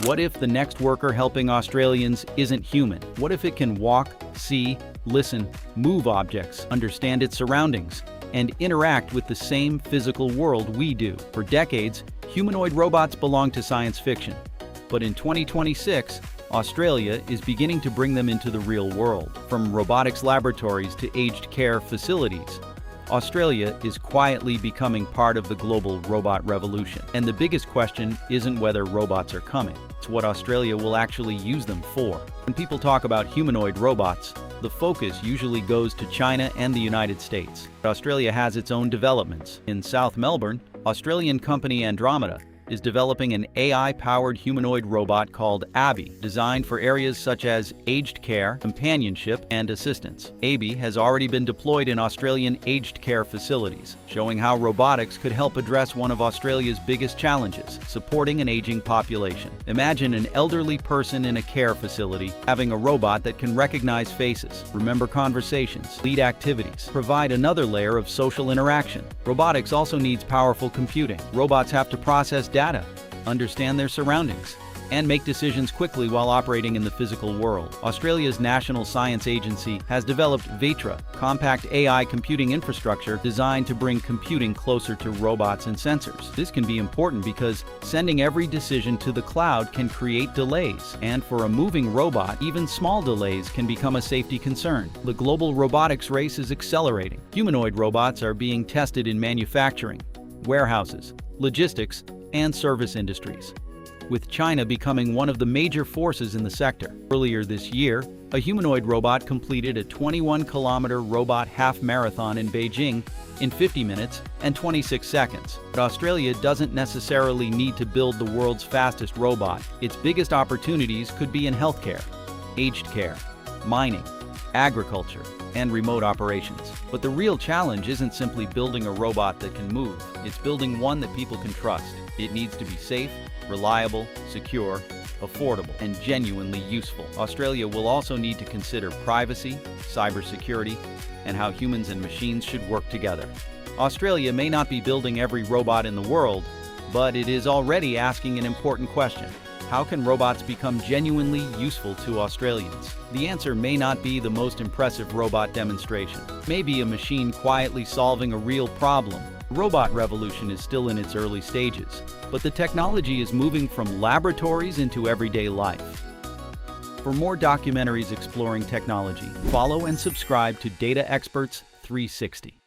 What if the next worker helping Australians isn't human? What if it can walk, see, listen, move objects, understand its surroundings, and interact with the same physical world we do? For decades, humanoid robots belong to science fiction. But in 2026, Australia is beginning to bring them into the real world. From robotics laboratories to aged care facilities, Australia is quietly becoming part of the global robot revolution. And the biggest question isn't whether robots are coming, it's what Australia will actually use them for. When people talk about humanoid robots, the focus usually goes to China and the United States. But Australia has its own developments. In South Melbourne, Australian company Andromeda is developing an AI-powered humanoid robot called Abi, designed for areas such as aged care, companionship, and assistance. Abi has already been deployed in Australian aged care facilities, showing how robotics could help address one of Australia's biggest challenges, supporting an aging population. Imagine an elderly person in a care facility having a robot that can recognize faces, remember conversations, lead activities, provide another layer of social interaction. Robotics also needs powerful computing. Robots have to process data, understand their surroundings, and make decisions quickly while operating in the physical world. Australia's National Science Agency has developed Vetra, compact AI computing infrastructure designed to bring computing closer to robots and sensors. This can be important because sending every decision to the cloud can create delays, and for a moving robot, even small delays can become a safety concern. The global robotics race is accelerating. Humanoid robots are being tested in manufacturing, warehouses, logistics, and service industries, with China becoming one of the major forces in the sector. Earlier this year, a humanoid robot completed a 21-kilometer robot half marathon in Beijing in 50 minutes and 26 seconds. But Australia doesn't necessarily need to build the world's fastest robot. Its biggest opportunities could be in healthcare, aged care, mining, agriculture, and remote operations. But the real challenge isn't simply building a robot that can move, it's building one that people can trust. It needs to be safe, reliable, secure, affordable, and genuinely useful. Australia will also need to consider privacy, cybersecurity, and how humans and machines should work together. Australia may not be building every robot in the world, but it is already asking an important question. How can robots become genuinely useful to Australians? The answer may not be the most impressive robot demonstration. Maybe a machine quietly solving a real problem. The robot revolution is still in its early stages, but the technology is moving from laboratories into everyday life. For more documentaries exploring technology, follow and subscribe to Data Experts 360.